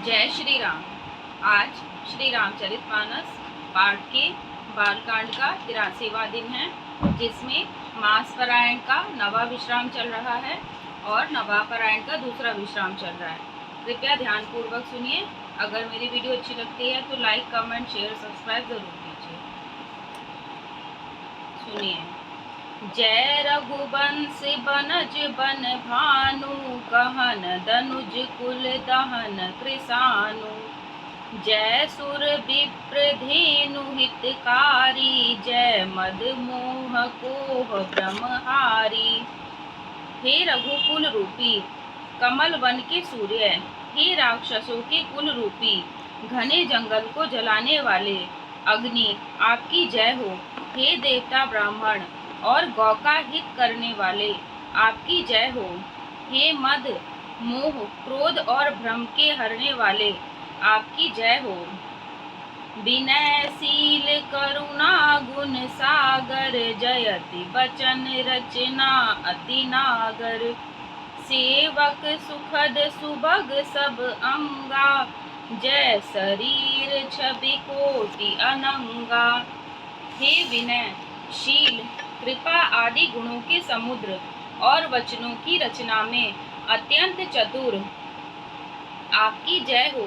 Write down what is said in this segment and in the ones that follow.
जय श्री राम। आज श्री रामचरितमानस पाठ के बालकांड का 83वां दिन है, जिसमें मास पारायण का नवा विश्राम चल रहा है और नवा पारायण का दूसरा विश्राम चल रहा है। कृपया ध्यानपूर्वक सुनिए। अगर मेरी वीडियो अच्छी लगती है तो लाइक, कमेंट, शेयर, सब्सक्राइब जरूर कीजिए। सुनिए। जय रघुवंश बनज बन भानु, कहन दनुज कुल दहन कृसानु। जय सुर विप्र धेनु हितकारी, जय मद मोह कोह ब्रह्महारी। हे रघुकुल रूपी कमल वन के सूर्य, हे राक्षसों के कुल रूपी घने जंगल को जलाने वाले अग्नि, आपकी जय हो। हे देवता ब्राह्मण और गौ का हित करने वाले, आपकी जय हो। हे मद मोह क्रोध और भ्रम के हरने वाले, आपकी जय हो। विनयशील करुणा गुण सागर, जयति बचन रचना अति नागर। सेवक सुखद सुभग सब अंगा, जय शरीर छवि कोटि अनंगा। हे विनय शील कृपा आदि गुणों के समुद्र और वचनों की रचना में अत्यंत चतुर, आपकी जय हो।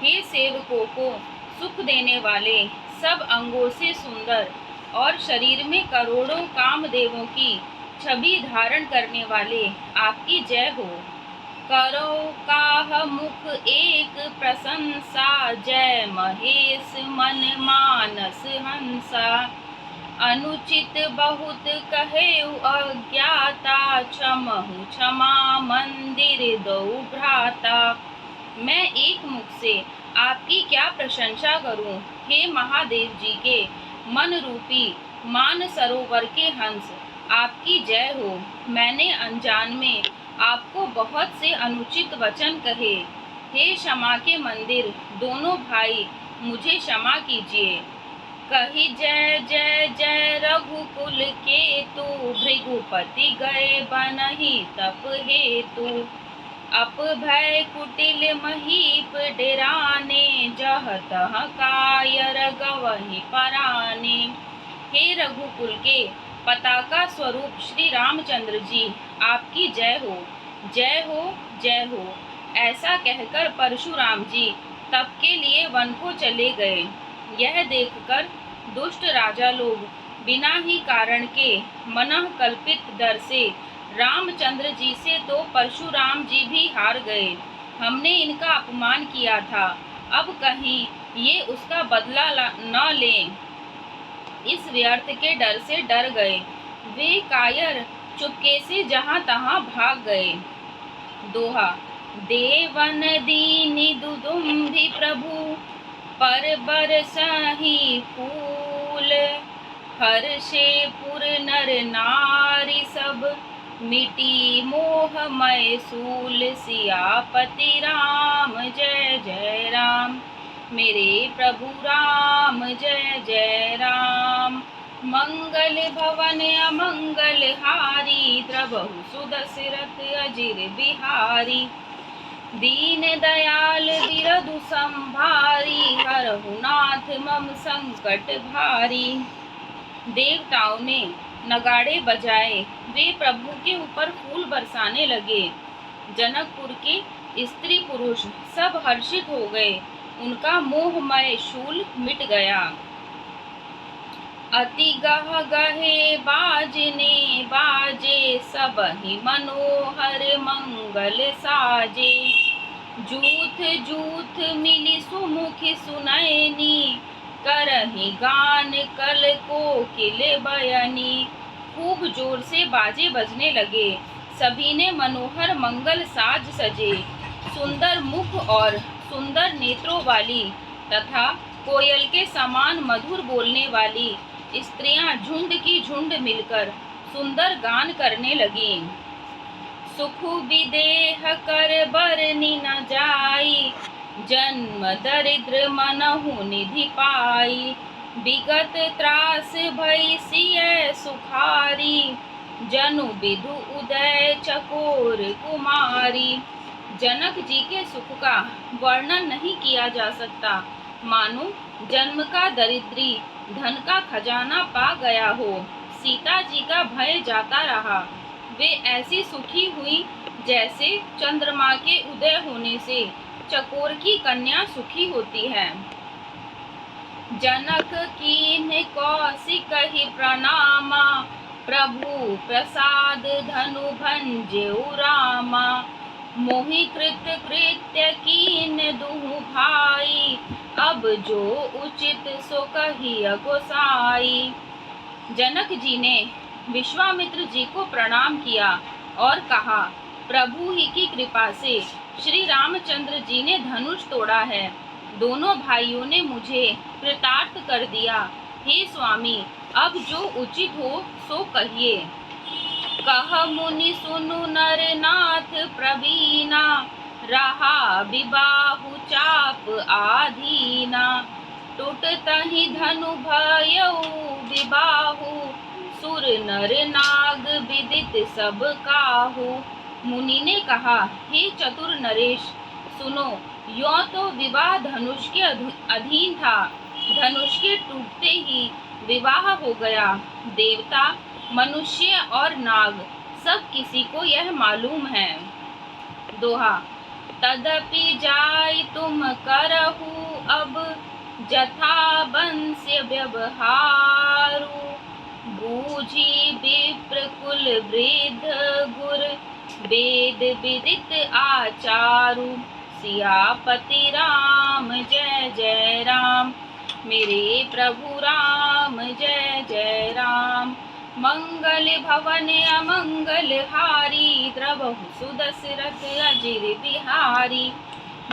हे सेवकों को सुख देने वाले, सब अंगों से सुंदर और शरीर में करोड़ों कामदेवों की छवि धारण करने वाले, आपकी जय हो। करो काह मुख एक प्रशंसा, जय महेश मन मानस हंसा। अनुचित बहुत कहेउ अज्ञाता, क्षमहु क्षमा मंदिर दो भ्राता। मैं एक मुख से आपकी क्या प्रशंसा करूं, हे महादेव जी के मन रूपी मान सरोवर के हंस, आपकी जय हो। मैंने अनजान में आपको बहुत से अनुचित वचन कहे, हे क्षमा के मंदिर दोनों भाई, मुझे क्षमा कीजिए। कही जय जय जय रघुकुल के तू, भृगुपति गए बनहि तप हेतु। अप भय कुटिल महीप डेराने, जह तह कायर गवहि पराने। हे रघुकुल के पताका स्वरूप श्री रामचंद्र जी, आपकी जय हो, जय हो, जय हो। ऐसा कहकर परशुराम जी तप के लिए वन को चले गए। यह देखकर दुष्ट राजा लोग बिना ही कारण के मनः कल्पित डर से रामचंद्र जी से तो परशुराम जी भी हार गए। हमने इनका अपमान किया था, अब कहीं ये उसका बदला न लें, इस व्यर्थ के डर से डर गए। वे कायर चुपके से जहां तहां भाग गए। दोहा। देवन दीनि दुदुम्भि प्रभु, पर बरसहि फूल। हर्षे पुर नर नारी सब, मिटी मोह मय सूल। सियापति राम जय जय राम, मेरे प्रभु राम जय जय राम। मंगल भवन अमंगल हारी, द्रवहु सुदशरथ अजिर बिहारी। दीन दयाल बिरधु संभारी, हरहु नाथ मम संकट भारी। देवताओं ने नगाड़े बजाए, वे प्रभु के ऊपर फूल बरसाने लगे। जनकपुर के स्त्री पुरुष सब हर्षित हो गए, उनका मोहमय शूल मिट गया। अति गह गहे बाजने बाजे, सबहि मनोहर मंगल साजे। जूथ जूथ मिली सुमुखी सुनैनी, करहि गान कल कोकिल बयनी। खूब जोर से बाजे बजने लगे, सभी ने मनोहर मंगल साज सजे। सुंदर मुख और सुंदर नेत्रों वाली तथा कोयल के समान मधुर बोलने वाली स्त्रियां झुंड की झुंड मिलकर सुंदर गान करने लगीं। सुख विदेह कर बरनि न जाई, जन्म दरिद्र मनहु निधि पाई। विगत त्रास भई सिय सुखारी, जनु विधु उदय चकोर कुमारी। जनक जी के सुख का वर्णन नहीं किया जा सकता, मानो जन्म का दरिद्री धन का खजाना पा गया हो। सीता जी का भय जाता रहा, वे ऐसी सुखी हुई जैसे चंद्रमा के उदय होने से चकोर की कन्या सुखी होती है। जनक कीन कौशिकहि प्रणामा, प्रभु प्रसाद धनु भंजेउ रामा। मोहि कृत कृत्य कीन दुहु भाई, अब जो उचित सो कहिय गोसाई। जनक जी ने विश्वामित्र जी को प्रणाम किया और कहा, प्रभु ही की कृपा से श्री रामचंद्र जी ने धनुष तोड़ा है। दोनों भाइयों ने मुझे कृतार्थ कर दिया। हे स्वामी, अब जो उचित हो सो कहिए। कह मुनि सुनु नर नाथ प्रवीणा, रहा विबाहु चाप आधीना। टूटतहि धनु भयउ विबाहु, सुर नर नाग विदित सब काहू। मुनि ने कहा, हे चतुर नरेश, सुनो, यों तो विवाह धनुष के अधीन था, धनुष के टूटते ही विवाह हो गया। देवता, मनुष्य और नाग सब किसी को यह मालूम है। दोहा। तदपि जाय तुम करहु अब, जथा वंश्य व्यवहारु। बूझी विप्र कुल वृद्ध गुर, वेद विदित आचारु। सियापति राम जय जय राम, मेरे प्रभु राम जय जय राम। मंगल भवन अमंगल हारी, द्रवहु सुदशरथ अजिर बिहारी।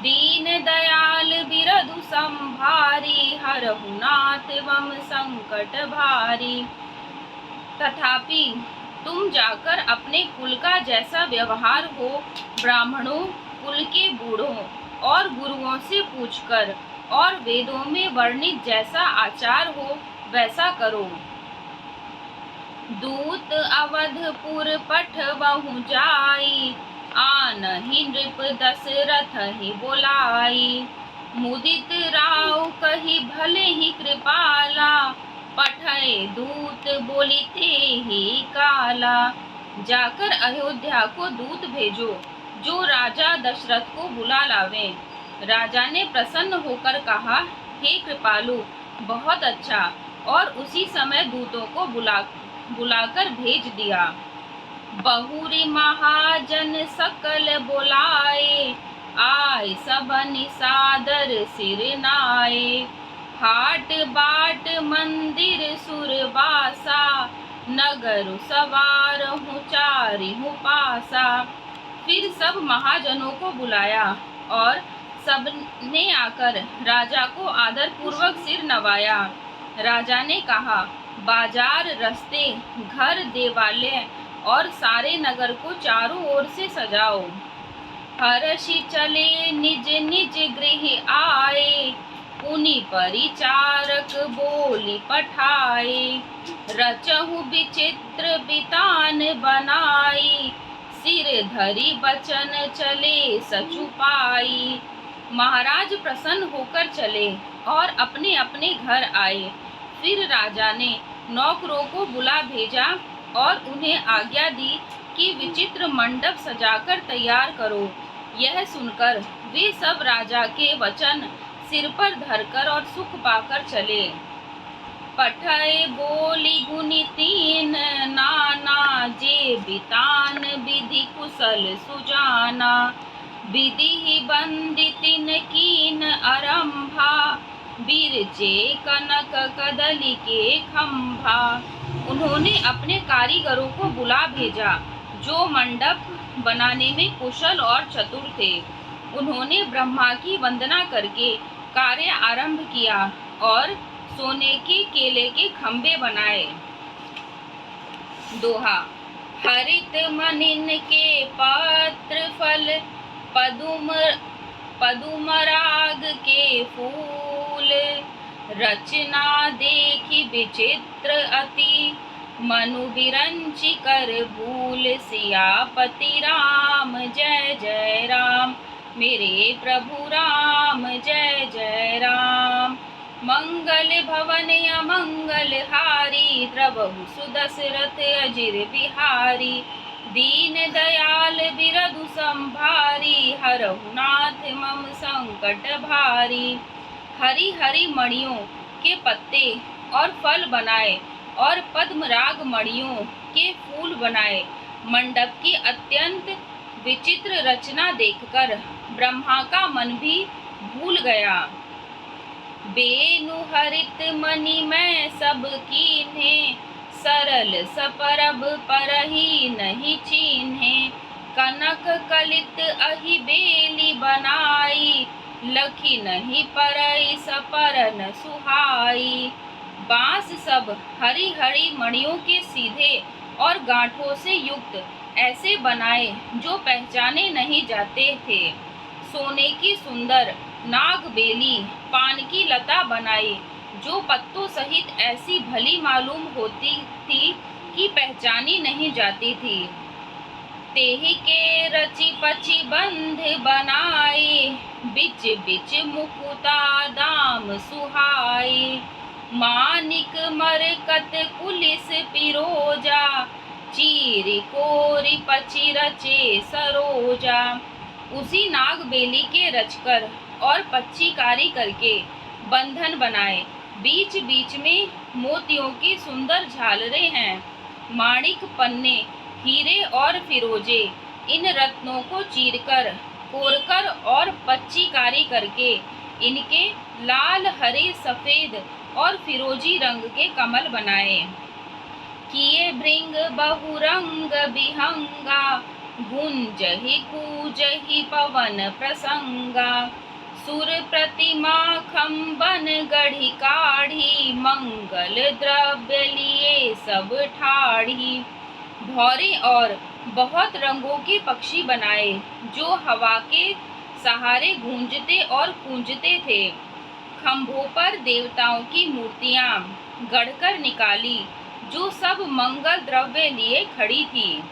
दीन दयाल बिरधु संभारी, हरहु नाथ वम संकट भारी। तथापि तुम जाकर अपने कुल का जैसा व्यवहार हो, ब्राह्मणों, कुल के बूढ़ों और गुरुओं से पूछकर, और वेदों में वर्णित जैसा आचार हो वैसा करो। दूत अवधपुर पठवहु जाई, आनहि नृप दशरथ ही बोलाई। मुदित राव कहि भले ही कृपाला, पठय दूत बोलिते ही काला। जाकर अयोध्या को दूत भेजो, जो राजा दशरथ को बुला लावे। राजा ने प्रसन्न होकर कहा, हे कृपालु, बहुत अच्छा। और उसी समय दूतों को बुलाकर भेज दिया। बहुरी महाजन सकल बोलाए, आय सबनि सादर सिर नाए। हाट बाट मंदिर सुरबासा, नगर सवारहु चारिहु पासा। फिर सब महाजनों को बुलाया और सबने आकर राजा को आदर पूर्वक सिर नवाया। राजा ने कहा, बाजार, रस्ते, घर, देवालय और सारे नगर को चारों ओर से सजाओ। हर्षि चले निज निज गृह आए, पुनि परिचारक बोली पठाए। रचहु विचित्र बितान बनाई, सिर धरि बचन चले सचुपाई। महाराज प्रसन्न होकर चले और अपने अपने घर आए। फिर राजा ने नौकरों को बुला भेजा और उन्हें आज्ञा दी कि विचित्र मंडप सजाकर तैयार करो। यह सुनकर वे सब राजा के वचन सिर पर धरकर और सुख पाकर चले। पठय बोली गुनि तीन नाना, जे बितान विधि कुशल सुजाना। विधि ही बंदितिन कीन आरंभा, बिरचे कनक कदली के खंभा। उन्होंने अपने कारीगरों को बुला भेजा, जो मंडप बनाने में कुशल और चतुर थे। उन्होंने ब्रह्मा की वंदना करके कार्य आरंभ किया और सोने के केले के खंभे बनाए। दोहा। हरित मनिन के पत्र फल, पदुमराग के फूल। रचना देखी विचित्र अति, मनु बिरंचि कर भूल, सियापति राम जय जय राम। मेरे प्रभु राम जय जय राम। मंगल भवन अमंगल हारी, द्रवहु सुदशरथ अजिर बिहारी। दीन दयाल बिरधु संभारी, हरहु नाथ मम संकट भारी। हरी हरी मणियों के पत्ते और फल बनाए और पद्मराग मणियों के फूल बनाए। मंडप की अत्यंत विचित्र रचना देखकर ब्रह्मा का मन भी भूल गया। बेनु हरित मणि मैं सब कीन्हे, सरल सपरब परही नहीं चीन्हे। कनक कलित अहि बेली बनाई, लखी नहीं परई सपरन सुहाई। बांस सब हरी हरी मणियों के सीधे और गांठों से युक्त ऐसे बनाए जो पहचाने नहीं जाते थे। सोने की सुंदर नागबेली पान की लता बनाई, जो पत्तों सहित ऐसी भली मालूम होती थी कि पहचानी नहीं जाती थी। तेहि के रचि पचि बंध बनाई, बिच बिच मुकुता दाम सुहाई। मानिक मरकत कुलिस पिरोजा, चीर कोरि पचि रचे सरोजा। उसी नागबेली के रचकर और पच्चीकारी करके बंधन बनाए। बीच बीच में मोतियों की सुंदर झालरें हैं। माणिक पन्ने हीरे और फिरोजे इन रत्नों को चीरकर कोरकर और पच्चीकारी करके इनके लाल हरे सफेद और फिरोजी रंग के कमल बनाए। किए भृंग बहुरंग बिहंगा, गुंजहि कूजहि पवन प्रसंगा। सुर प्रतिमा खम्बन गढ़ी काढ़ी, मंगल द्रव्य लिए सब ठाढ़ी। भौरे और बहुत रंगों के पक्षी बनाए, जो हवा के सहारे गूंजते और कूंजते थे। खम्भों पर देवताओं की मूर्तियां गढ़कर निकाली, जो सब मंगल द्रव्य लिए खड़ी थी।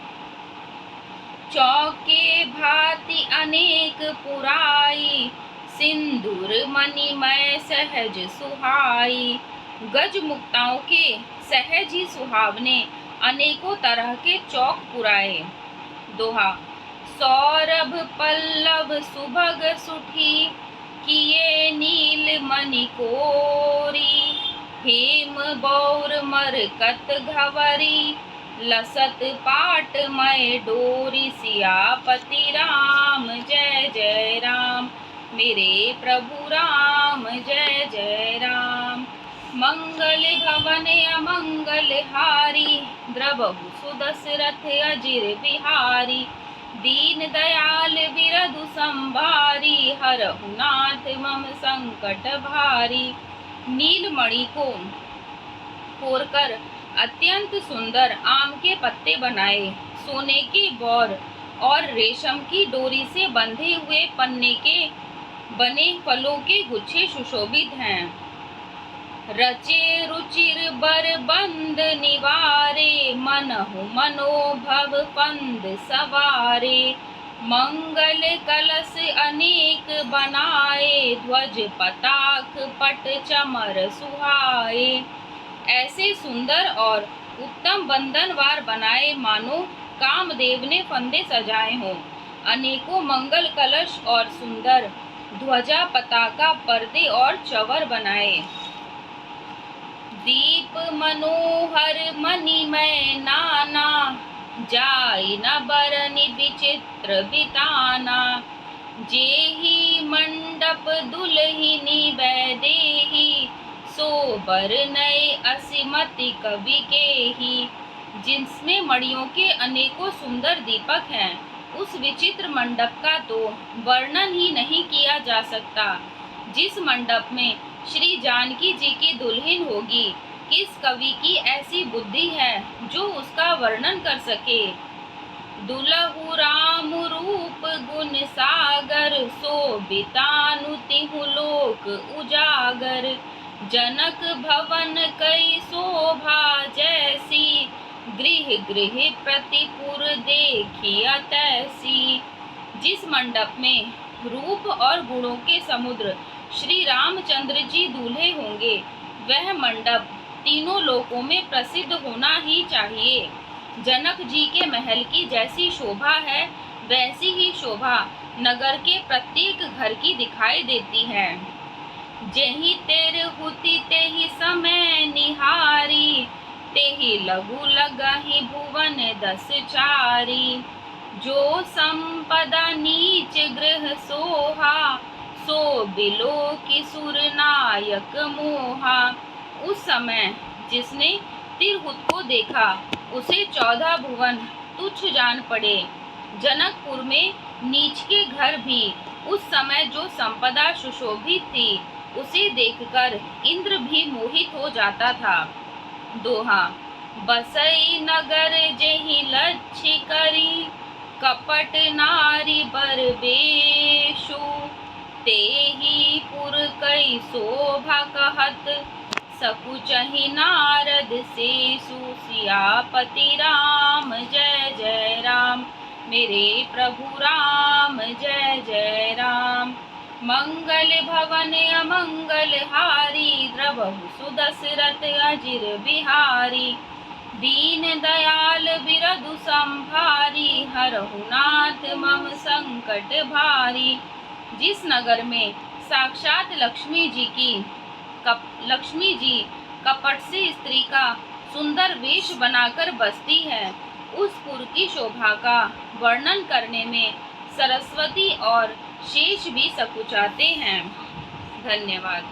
चौके भांति अनेक पुराई, सिंदूर मणिमय सहज सुहाई। गज मुक्ताओं के सहज ही सुहावने अनेकों तरह के चौक पुराए। दोहा। सौरभ पल्लव सुभग सुठी, किए नील मणि कोरी। हेम बौर मरकत घवरी, लसत पाट मय डोरी। सियापति राम जय जय राम। मेरे प्रभु राम जय जय राम। मंगल भवन अमंगल हारी, द्रवहु सुदशरथ अजिर बिहारी। दीन दयाल बिरधु संभारी, हरहु नाथ मम संकट भारी। नीलमणि को कोरकर अत्यंत सुंदर आम के पत्ते बनाए। सोने के बौर और रेशम की डोरी से बंधे हुए पन्ने के बने फलों के गुच्छे सुशोभित हैं। रचे रुचिर बर बंद निवारे, मनहु मनोभव पंद सवारे। मंगल कलश अनेक बनाए, ध्वज पताक पट चमर सुहाए। ऐसे सुंदर और उत्तम बंधनवार बनाए, मानो कामदेव ने फंदे सजाए हों। अनेकों मंगल कलश और सुंदर ध्वजा पताका पर्दे और चवर बनाए। दीप मनोहर मणिमय नाना, जाई न बरनि विचित्र बिताना। जेहि मंडप दुल्हिनी वैदेही, सोबर नए असीमति कवि केही। जिसमें मणियों के अनेकों सुंदर दीपक हैं, उस विचित्र मंडप का तो वर्णन ही नहीं किया जा सकता। जिस मंडप में श्री जानकी जी की दुल्हन होगी, किस कवि की ऐसी बुद्धि है जो उसका वर्णन कर सके। दुलहु राम रूप गुण सागर, सोबितानु तिहु लोक उजागर। जनक भवन कई शोभा जैसी, गृह गृह प्रतिपुर देखिया तैसी। जिस मंडप में रूप और गुणों के समुद्र श्री रामचंद्र जी दूल्हे होंगे, वह मंडप तीनों लोकों में प्रसिद्ध होना ही चाहिए। जनक जी के महल की जैसी शोभा है, वैसी ही शोभा नगर के प्रत्येक घर की दिखाई देती है। जेहि तेर हुति तेहि समय निहारी, तेहि लघु लगहि भुवन 10 चारी। जो संपदा नीच गृह सोहा, सो बिलो की सुर नायक मोहा। उस समय जिसने तिरहुत को देखा, उसे 14 भुवन तुच्छ जान पड़े। जनकपुर में नीच के घर भी उस समय जो संपदा सुशोभित थी, उसे देखकर इंद्र भी मोहित हो जाता था। दोहा। बसई नगर जेहि लक्ष्य करी, कपट नारी बर बेशु। तेहि पुर कई शोभा कहत, सकुचहि नारद सेसु। सियापति राम जय जय राम, मेरे प्रभु राम जय जय राम। मंगल भवन अमंगल हारी, द्रवहु सुदशरथ अजिर बिहारी। दीन दयाल बिरधु संभारी, हरहु नाथ मम संकट भारी। जिस नगर में साक्षात लक्ष्मी जी कपट से स्त्री का सुंदर वेश बनाकर बसती है, उस पुर की शोभा का वर्णन करने में सरस्वती और शेष भी सकुचाते हैं। धन्यवाद।